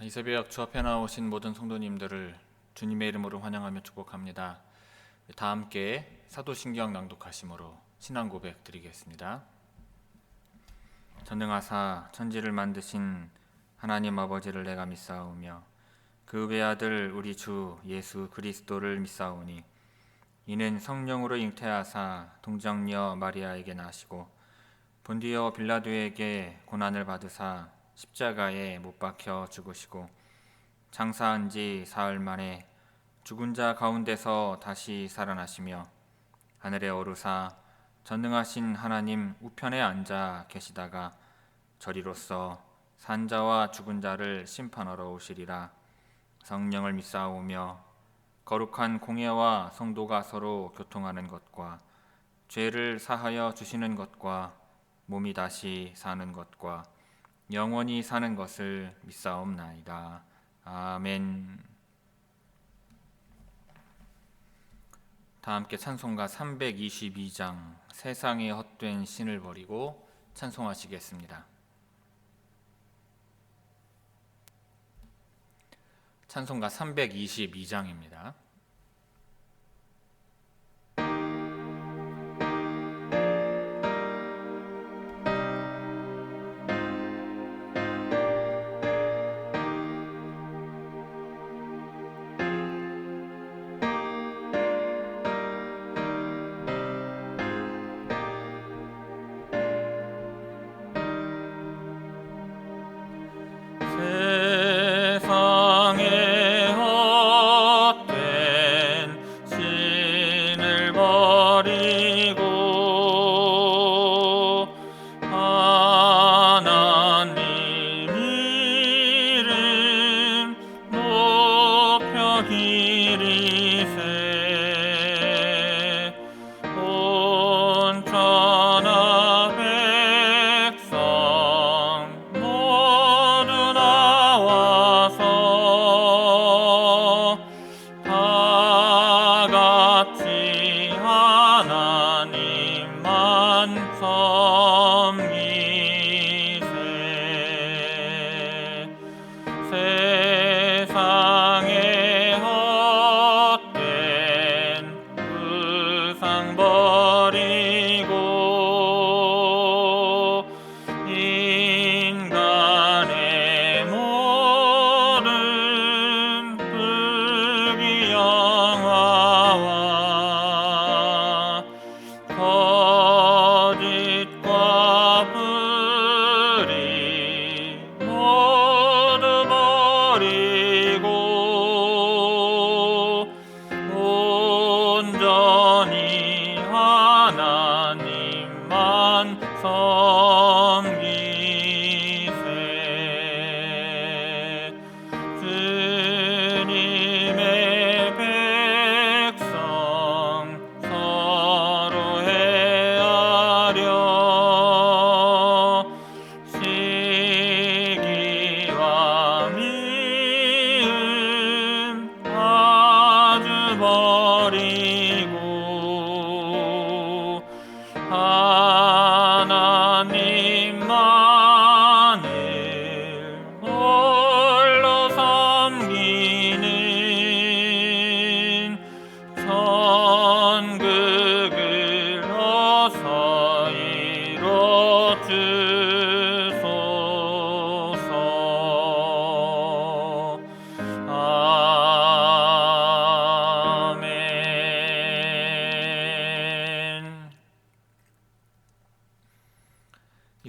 이 새벽 주 앞에 나오신 모든 성도님들을 주님의 이름으로 환영하며 축복합니다. 다 함께 사도신경 낭독하심으로 신앙 고백 드리겠습니다. 전능하사 천지를 만드신 하나님 아버지를 내가 믿사오며 그 외아들 우리 주 예수 그리스도를 믿사오니 이는 성령으로 잉태하사 동정녀 마리아에게 나시고 본디오 빌라도에게 고난을 받으사 십자가에 못 박혀 죽으시고 장사한 지 사흘 만에 죽은 자 가운데서 다시 살아나시며 하늘에 오르사 전능하신 하나님 우편에 앉아 계시다가 저리로서 산자와 죽은 자를 심판하러 오시리라. 성령을 믿사오며 거룩한 공예와 성도가 서로 교통하는 것과 죄를 사하여 주시는 것과 몸이 다시 사는 것과 영원히 사는 것을 믿사옵나이다. 아멘. 다 함께 찬송가 322장 세상의 헛된 신을 버리고 찬송하시겠습니다. 찬송가 322장입니다.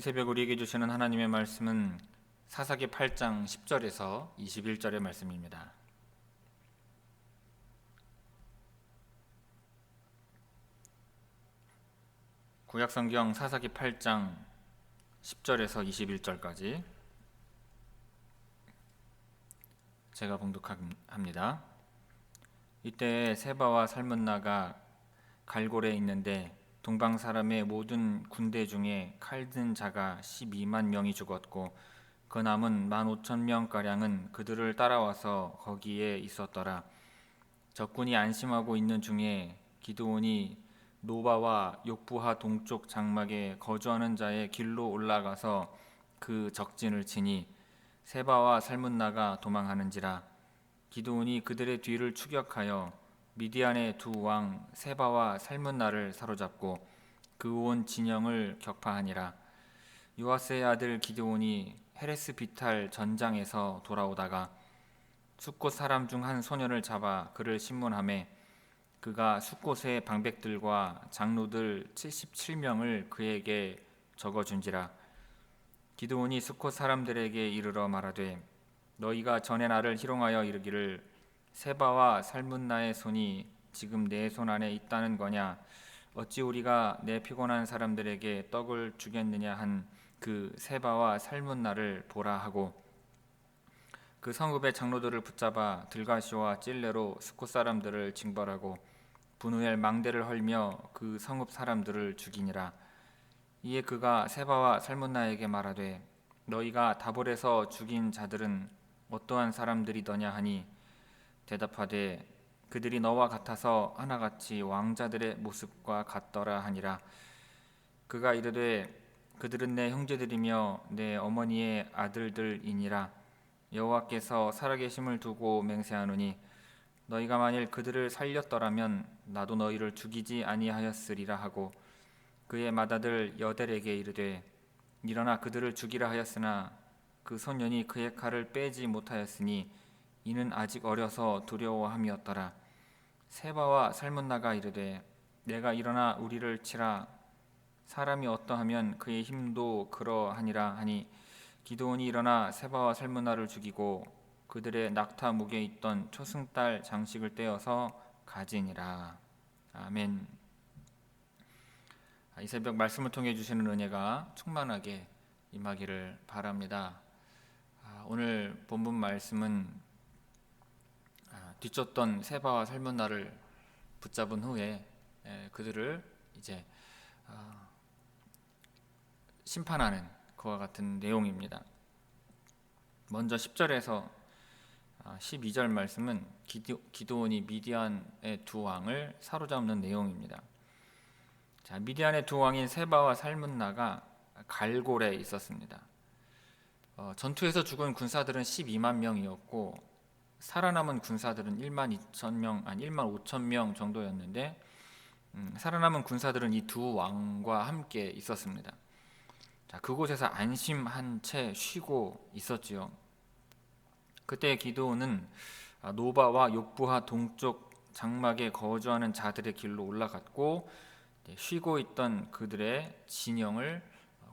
이 새벽 우리에게 주시는 하나님의 말씀은 사사기 8장 10절에서 21절의 말씀입니다. 구약성경 사사기 8장 10절에서 21절까지 제가 봉독합니다. 이때 세바와 살문나가 갈골에 있는데 동방 사람의 모든 군대 중에 칼든 자가 12만 명이 죽었고 그 남은 15,000명가량은 그들을 따라와서 거기에 있었더라. 적군이 안심하고 있는 중에 기드온이 노바와 욕부하 동쪽 장막에 거주하는 자의 길로 올라가서 그 적진을 치니 세바와 살문나가 도망하는지라. 기드온이 그들의 뒤를 추격하여 미디안의 두 왕 세바와 살문나를 사로잡고 그 온 진영을 격파하니라. 요아스의 아들 기드온이 헤레스 비탈 전장에서 돌아오다가 숫곳 사람 중 한 소년을 잡아 그를 신문하매 그가 숫곳의 방백들과 장로들 77명을 그에게 적어준지라. 기드온이 숫곳 사람들에게 이르러 말하되 너희가 전에 나를 희롱하여 이르기를 세바와 살문나의 손이 지금 내 손 안에 있다는 거냐. 어찌 우리가 내 피곤한 사람들에게 떡을 주겠느냐 한 그 세바와 살문나를 보라 하고 그 성읍의 장로들을 붙잡아 들가시와 찔레로 숫곳 사람들을 징벌하고 분우엘 망대를 헐며 그 성읍 사람들을 죽이니라. 이에 그가 세바와 살문나에게 말하되 너희가 다볼에서 죽인 자들은 어떠한 사람들이더냐 하니 대답하되 그들이 너와 같아서 하나같이 왕자들의 모습과 같더라 하니라. 그가 이르되 그들은 내 형제들이며 내 어머니의 아들들이니라. 여호와께서 살아계심을 두고 맹세하노니 너희가 만일 그들을 살렸더라면 나도 너희를 죽이지 아니하였으리라 하고 그의 맏아들 여델에게 이르되 일어나 그들을 죽이라 하였으나 그 소년이 그의 칼을 빼지 못하였으니 이는 아직 어려서 두려워함이었더라. 세바와 살문나가 이르되 내가 일어나 우리를 치라. 사람이 어떠하면 그의 힘도 그러하니라 하니 기드온이 일어나 세바와 살문나를 죽이고 그들의 낙타 목에 있던 초승달 장식을 떼어서 가지니라. 아멘. 이 새벽 말씀을 통해 주시는 은혜가 충만하게 임하기를 바랍니다. 오늘 본문 말씀은 뒤쫓던 세바와 살문나를 붙잡은 후에 그들을 이제 심판하는 그와 같은 내용입니다. 먼저 10절에서 12절 말씀은 기드온이 미디안의 두 왕을 사로잡는 내용입니다. 자, 미디안의 두 왕인 세바와 살문나가 갈골에 있었습니다. 전투에서 죽은 군사들은 12만 명이었고 살아남은 군사들은 1만 5천 명 정도였는데 살아남은 군사들은 이 두 왕과 함께 있었습니다. 자, 그곳에서 안심한 채 쉬고 있었지요. 그때 기드온은 노바와 욕부하 동쪽 장막에 거주하는 자들의 길로 올라갔고 쉬고 있던 그들의 진영을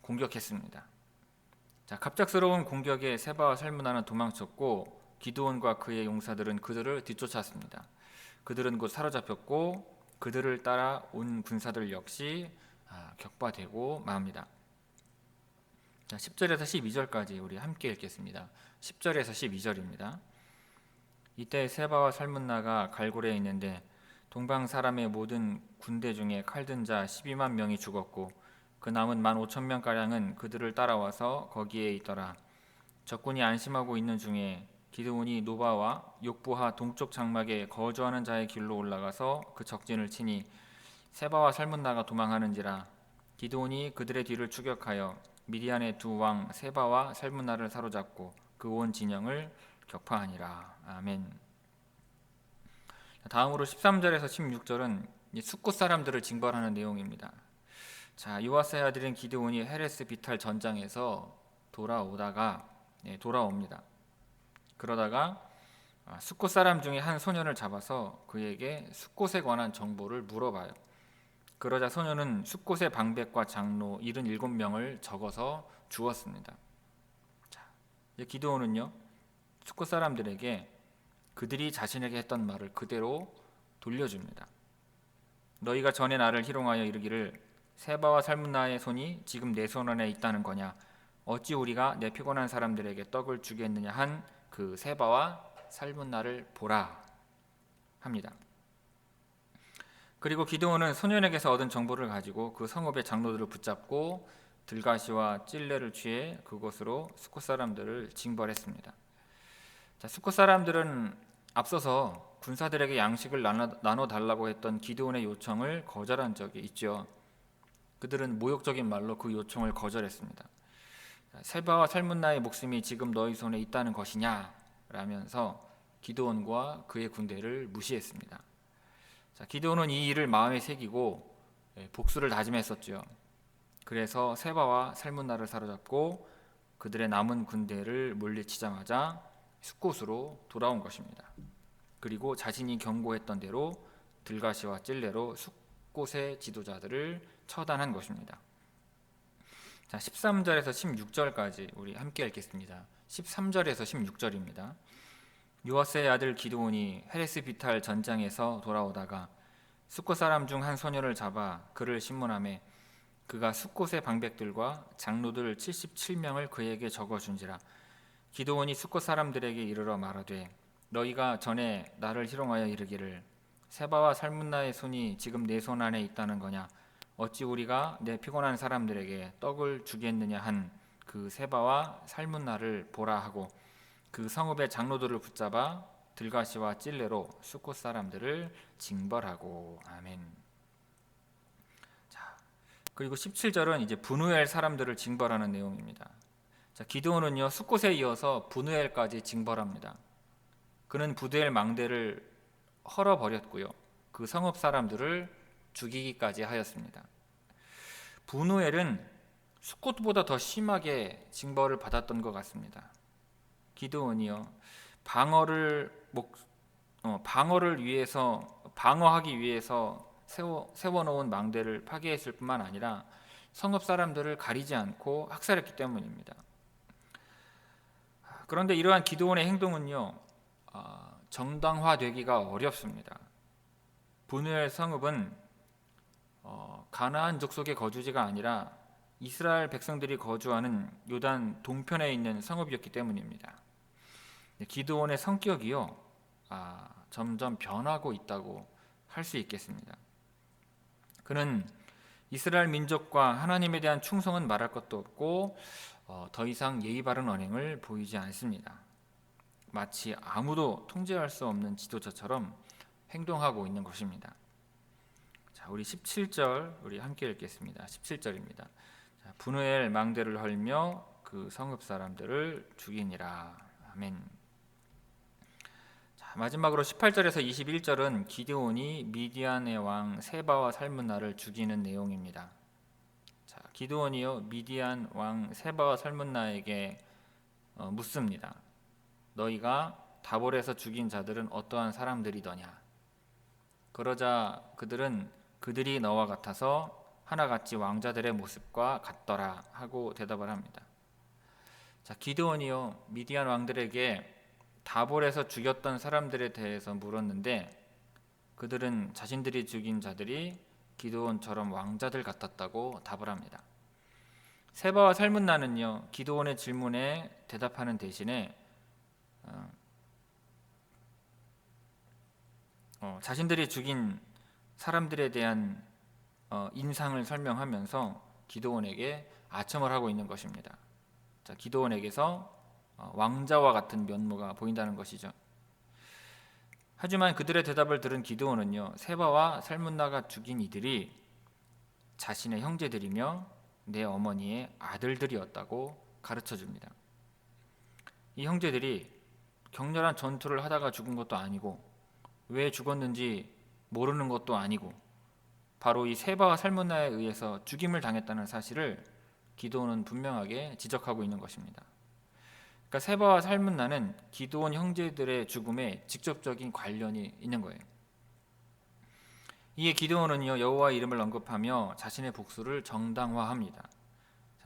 공격했습니다. 자, 갑작스러운 공격에 세바와 살문나는 도망쳤고 기드온과 그의 용사들은 그들을 뒤쫓았습니다. 그들은 곧 사로잡혔고 그들을 따라 온 군사들 역시 격파되고 맙니다. 자, 10절에서 12절까지 우리 함께 읽겠습니다. 10절에서 12절입니다. 이때 세바와 살문나가 갈골에 있는데 동방 사람의 모든 군대 중에 칼든 자 12만 명이 죽었고 그 남은 15,000명가량은 그들을 따라와서 거기에 있더라. 적군이 안심하고 있는 중에 기드온이 노바와 욕부하 동쪽 장막에 거주하는 자의 길로 올라가서 그 적진을 치니 세바와 살문나가 도망하는지라. 기드온이 그들의 뒤를 추격하여 미디안의 두 왕 세바와 살문나를 사로잡고 그 온 진영을 격파하니라. 아멘. 다음으로 13절에서 16절은 숫곳 사람들을 징벌하는 내용입니다. 자, 요아스의 아들인 기드온이 헤레스 비탈 전장에서 돌아옵니다. 그러다가 숫곳 사람 중에 한 소년을 잡아서 그에게 숫곳에 관한 정보를 물어봐요. 그러자 소년은 숫곳의 방백과 장로 77명을 적어서 주었습니다. 자, 기드온은요 숫곳 사람들에게 그들이 자신에게 했던 말을 그대로 돌려줍니다. 너희가 전에 나를 희롱하여 이르기를 세바와 살문나의 손이 지금 내 손 안에 있다는 거냐. 어찌 우리가 내 피곤한 사람들에게 떡을 주겠느냐 한 그 세바와 살문나를 보라 합니다. 그리고 기드온은 소년에게서 얻은 정보를 가지고 그 성읍의 장로들을 붙잡고 들가시와 찔레를 취해 그곳으로 숫곳 사람들을 징벌했습니다. 자, 숫곳 사람들은 앞서서 군사들에게 양식을 나눠달라고 했던 기드온의 요청을 거절한 적이 있죠. 그들은 모욕적인 말로 그 요청을 거절했습니다. 세바와 살문나의 목숨이 지금 너희 손에 있다는 것이냐 라면서 기드온과 그의 군대를 무시했습니다. 자, 기드온은 이 일을 마음에 새기고 복수를 다짐했었죠. 그래서 세바와 살문나를 사로잡고 그들의 남은 군대를 물리치자마자 숫곳으로 돌아온 것입니다. 그리고 자신이 경고했던 대로 들가시와 찔레로 숫곳의 지도자들을 처단한 것입니다. 자, 13절에서 16절까지 우리 함께 읽겠습니다. 13절에서 16절입니다. 요아스의 아들 기드온이 헤레스 비탈 전장에서 돌아오다가 숫곳 사람 중 한 소녀를 잡아 그를 신문하매 그가 숫곳의 방백들과 장로들 77명을 그에게 적어준지라. 기드온이 숫곳 사람들에게 이르러 말하되 너희가 전에 나를 희롱하여 이르기를 세바와 살문나의 손이 지금 내 손 안에 있다는 거냐, 어찌 우리가 내 피곤한 사람들에게 떡을 주겠느냐 한 그 세바와 살문나를 보라 하고 그 성읍의 장로들을 붙잡아 들가시와 찔레로 숫곳 사람들을 징벌하고. 아멘. 자, 그리고 17절은 이제 브누엘 사람들을 징벌하는 내용입니다. 자, 기드온은요 숫곳에 이어서 브누엘까지 징벌합니다. 그는 브누엘 망대를 헐어버렸고요, 그 성읍 사람들을 죽이기까지 하였습니다. 브누엘은 숫곳보다 더 심하게 징벌을 받았던 것 같습니다. 기드온이요 방어를 위해서 방어하기 위해서 세워놓은 망대를 파괴했을 뿐만 아니라 성읍 사람들을 가리지 않고 학살했기 때문입니다. 그런데 이러한 기드온의 행동은요 정당화되기가 어렵습니다. 브누엘 성읍은 가나안 족속의 거주지가 아니라 이스라엘 백성들이 거주하는 요단 동편에 있는 성읍이었기 때문입니다. 기드온의 성격이요 점점 변하고 있다고 할 수 있겠습니다. 그는 이스라엘 민족과 하나님에 대한 충성은 말할 것도 없고 더 이상 예의 바른 언행을 보이지 않습니다. 마치 아무도 통제할 수 없는 지도자처럼 행동하고 있는 것입니다. 자, 우리 17절 우리 함께 읽겠습니다. 17절입니다. 브누엘 망대를 헐며 그 성읍 사람들을 죽이니라. 아멘. 자, 마지막으로 18절에서 21절은 기드온이 미디안의 왕 세바와 살문나를 죽이는 내용입니다. 자, 기드온이요 미디안 왕 세바와 살문나에게 묻습니다. 너희가 다볼에서 죽인 자들은 어떠한 사람들이더냐? 그러자 그들은 그들이 너와 같아서 하나같이 왕자들의 모습과 같더라 하고 대답을 합니다. 자, 기드온이요 미디안 왕들에게 다볼에서 죽였던 사람들에 대해서 물었는데 그들은 자신들이 죽인 자들이 기드온처럼 왕자들 같았다고 답을 합니다. 세바와 살문나는요 기드온의 질문에 대답하는 대신에 자신들이 죽인 사람들에 대한 인상을 설명하면서 기드온에게 아첨을 하고 있는 것입니다. 자, 기드온에게서 왕자와 같은 면모가 보인다는 것이죠. 하지만 그들의 대답을 들은 기드온은요 세바와 살문나가 죽인 이들이 자신의 형제들이며 내 어머니의 아들들이었다고 가르쳐 줍니다. 이 형제들이 격렬한 전투를 하다가 죽은 것도 아니고 왜 죽었는지 모르는 것도 아니고 바로 이 세바와 살문나에 의해서 죽임을 당했다는 사실을 기드온은 분명하게 지적하고 있는 것입니다. 그러니까 세바와 살문나는 기드온 형제들의 죽음에 직접적인 관련이 있는 거예요. 이에 기드온은요 여호와의 이름을 언급하며 자신의 복수를 정당화합니다.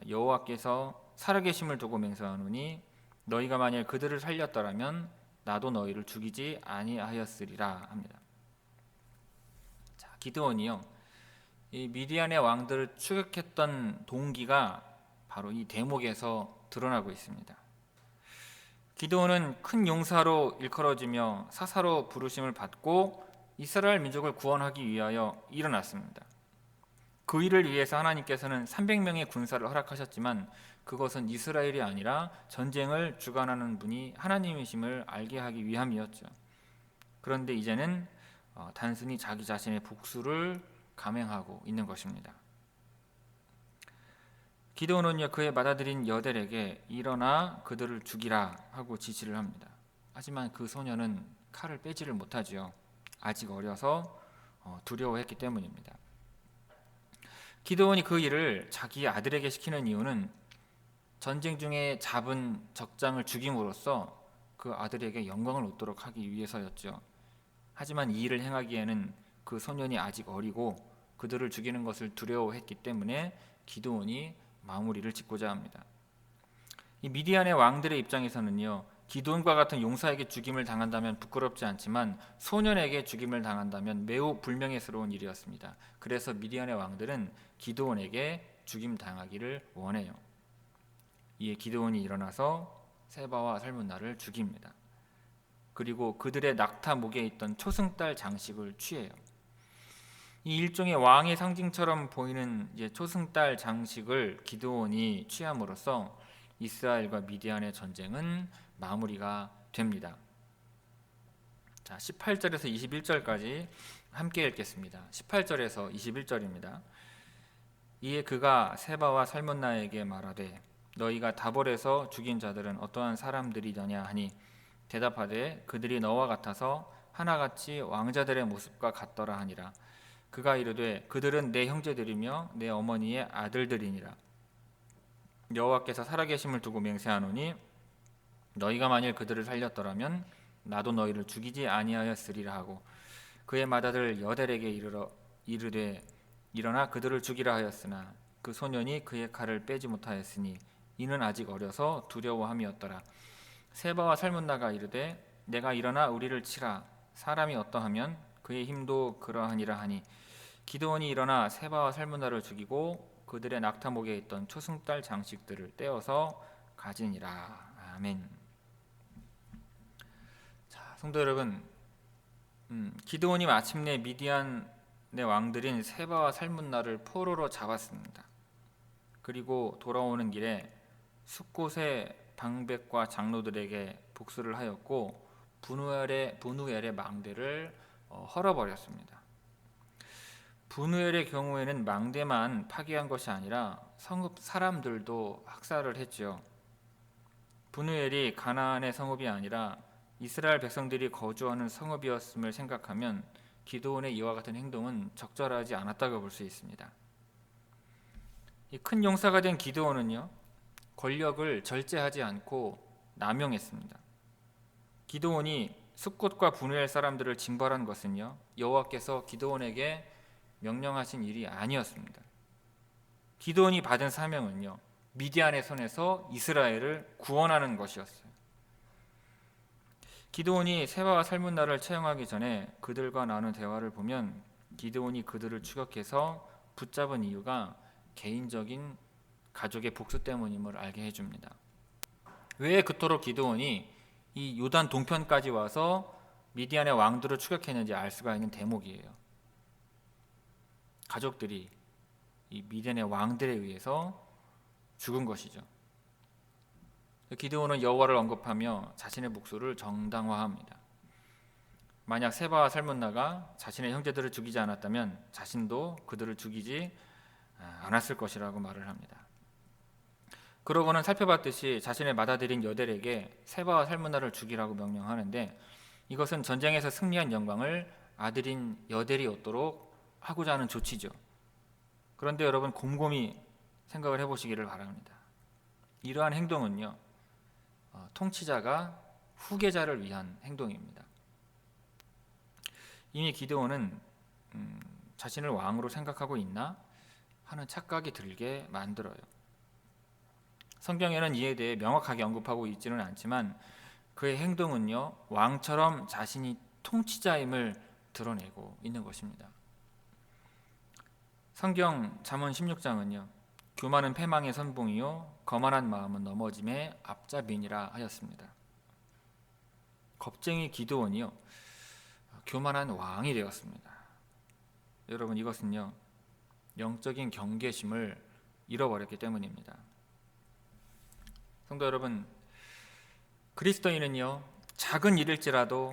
여호와께서 살아계심을 두고 맹세하노니 너희가 만일 그들을 살렸더라면 나도 너희를 죽이지 아니하였으리라 합니다. 자, 기드온이요 이 미디안의 왕들을 추격했던 동기가 바로 이 대목에서 드러나고 있습니다. 기드온은 큰 용사로 일컬어지며 사사로 부르심을 받고 이스라엘 민족을 구원하기 위하여 일어났습니다. 그 일을 위해서 하나님께서는 300명의 군사를 허락하셨지만 그것은 이스라엘이 아니라 전쟁을 주관하는 분이 하나님이심을 알게 하기 위함이었죠. 그런데 이제는 단순히 자기 자신의 복수를 감행하고 있는 것입니다. 기드온은요 그의 맏아들인 여델에게 일어나 그들을 죽이라 하고 지시를 합니다. 하지만 그 소년은 칼을 빼지를 못하지요. 아직 어려서 두려워했기 때문입니다. 기드온이 그 일을 자기 아들에게 시키는 이유는 전쟁 중에 잡은 적장을 죽임으로써 그 아들에게 영광을 얻도록 하기 위해서였죠. 하지만 이 일을 행하기에는 그 소년이 아직 어리고 그들을 죽이는 것을 두려워했기 때문에 기드온이 마무리를 짓고자 합니다. 이 미디안의 왕들의 입장에서는요, 기드온과 같은 용사에게 죽임을 당한다면 부끄럽지 않지만 소년에게 죽임을 당한다면 매우 불명예스러운 일이었습니다. 그래서 미디안의 왕들은 기드온에게 죽임 당하기를 원해요. 이에 기드온이 일어나서 세바와 살문나를 죽입니다. 그리고 그들의 낙타 목에 있던 초승달 장식을 취해요. 이 일종의 왕의 상징처럼 보이는 초승달 장식을 기드온이 취함으로써 이스라엘과 미디안의 전쟁은 마무리가 됩니다. 자, 18절에서 21절까지 함께 읽겠습니다. 18절에서 21절입니다. 이에 그가 세바와 살문나에게 말하되 너희가 다볼에서 죽인 자들은 어떠한 사람들이더냐 하니 대답하되 그들이 너와 같아서 하나같이 왕자들의 모습과 같더라 하니라. 그가 이르되 그들은 내 형제들이며 내 어머니의 아들들이니라. 여호와께서 살아계심을 두고 맹세하노니 너희가 만일 그들을 살렸더라면 나도 너희를 죽이지 아니하였으리라 하고 그의 맏아들 여델에게 이르되 일어나 그들을 죽이라 하였으나 그 소년이 그의 칼을 빼지 못하였으니 이는 아직 어려서 두려워함이었더라. 세바와 살문나가 이르되 내가 일어나 우리를 치라. 사람이 어떠하면 그의 힘도 그러하니라 하니 기드온이 일어나 세바와 살문나를 죽이고 그들의 낙타목에 있던 초승달 장식들을 떼어서 가지니라. 아멘. 자, 성도 여러분, 기드온이 마침내 미디안의 왕들인 세바와 살문나를 포로로 잡았습니다. 그리고 돌아오는 길에 숫곳의 방백과 장로들에게 복수를 하였고 분우엘의 망대를 헐어버렸습니다. 분우엘의 경우에는 망대만 파괴한 것이 아니라 성읍 사람들도 학살을 했지요. 분우엘이 가나안의 성읍이 아니라 이스라엘 백성들이 거주하는 성읍이었음을 생각하면 기드온의 이와 같은 행동은 적절하지 않았다고 볼 수 있습니다. 이 큰 용사가 된 기드온은요, 권력을 절제하지 않고 남용했습니다. 기드온이 숫곳과 분우엘 사람들을 징벌한 것은요, 여호와께서 기드온에게 명령하신 일이 아니었습니다. 기드온이 받은 사명은요, 미디안의 손에서 이스라엘을 구원하는 것이었어요. 기드온이 세바와 살문나를 처형하기 전에 그들과 나눈 대화를 보면 기드온이 그들을 추격해서 붙잡은 이유가 개인적인 가족의 복수 때문임을 알게 해줍니다. 왜 그토록 기드온이 이 요단 동편까지 와서 미디안의 왕들을 추격했는지 알 수가 있는 대목이에요. 가족들이 이 미디안의 왕들에 의해서 죽은 것이죠. 기드온은 여호와를 언급하며 자신의 복수를 정당화합니다. 만약 세바와 살문나가 자신의 형제들을 죽이지 않았다면 자신도 그들을 죽이지 않았을 것이라고 말을 합니다. 그러고는 살펴봤듯이 자신의 맏아들인 여델에게 세바와 살문나를 죽이라고 명령하는데 이것은 전쟁에서 승리한 영광을 아들인 여델이 얻도록 하고자 하는 조치죠. 그런데 여러분 곰곰이 생각을 해보시기를 바랍니다. 이러한 행동은요, 통치자가 후계자를 위한 행동입니다. 이미 기드온은 자신을 왕으로 생각하고 있나 하는 착각이 들게 만들어요. 성경에는 이에 대해 명확하게 언급하고 있지는 않지만 그의 행동은요, 왕처럼 자신이 통치자임을 드러내고 있는 것입니다. 성경 잠언 16장은요, 교만은 패망의 선봉이요 거만한 마음은 넘어짐의 앞잡이니라 하였습니다. 겁쟁이 기드온이요 교만한 왕이 되었습니다. 여러분, 이것은요 영적인 경계심을 잃어버렸기 때문입니다. 성도 여러분, 그리스도인은요 작은 일일지라도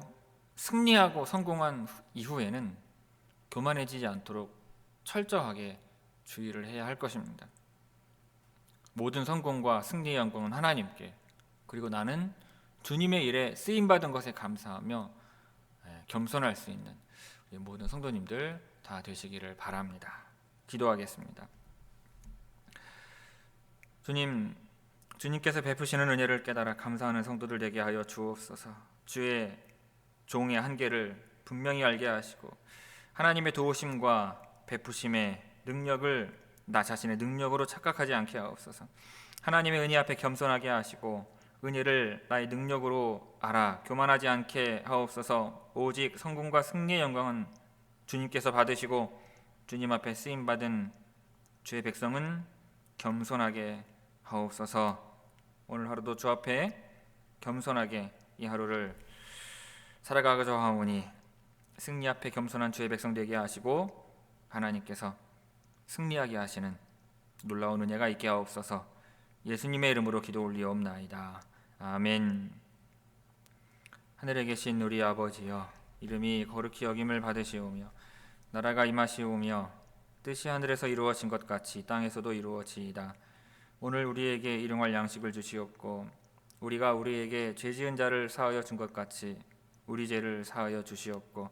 승리하고 성공한 이후에는 교만해지지 않도록 철저하게 주의를 해야 할 것입니다. 모든 성공과 승리의 영광은 하나님께, 그리고 나는 주님의 일에 쓰임받은 것에 감사하며 겸손할 수 있는 우리 모든 성도님들 다 되시기를 바랍니다. 기도하겠습니다. 주님께서 베푸시는 은혜를 깨달아 감사하는 성도들 되게 하여 주옵소서. 주의 종의 한계를 분명히 알게 하시고 하나님의 도우심과 베푸심의 능력을 나 자신의 능력으로 착각하지 않게 하옵소서. 하나님의 은혜 앞에 겸손하게 하시고 은혜를 나의 능력으로 알아 교만하지 않게 하옵소서. 오직 성공과 승리의 영광은 주님께서 받으시고 주님 앞에 쓰임받은 주의 백성은 겸손하게 하옵소서. 오늘 하루도 주 앞에 겸손하게 이 하루를 살아가고자 하오니 승리 앞에 겸손한 주의 백성 되게 하시고 하나님께서 승리하게 하시는 놀라운 은혜가 있게 하옵소서. 예수님의 이름으로 기도 올리옵나이다. 아멘. 하늘에 계신 우리 아버지여, 이름이 거룩히 여김을 받으시오며 나라가 임하시오며 뜻이 하늘에서 이루어진 것 같이 땅에서도 이루어지이다. 오늘 우리에게 일용할 양식을 주시옵고 우리가 우리에게 죄 지은 자를 사하여 준 것 같이 우리 죄를 사하여 주시옵고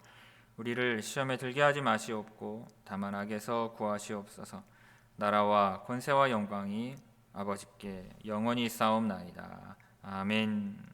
우리를 시험에 들게 하지 마시옵고 다만 악에서 구하시옵소서. 나라와 권세와 영광이 아버지께 영원히 있사옵나이다. 아멘.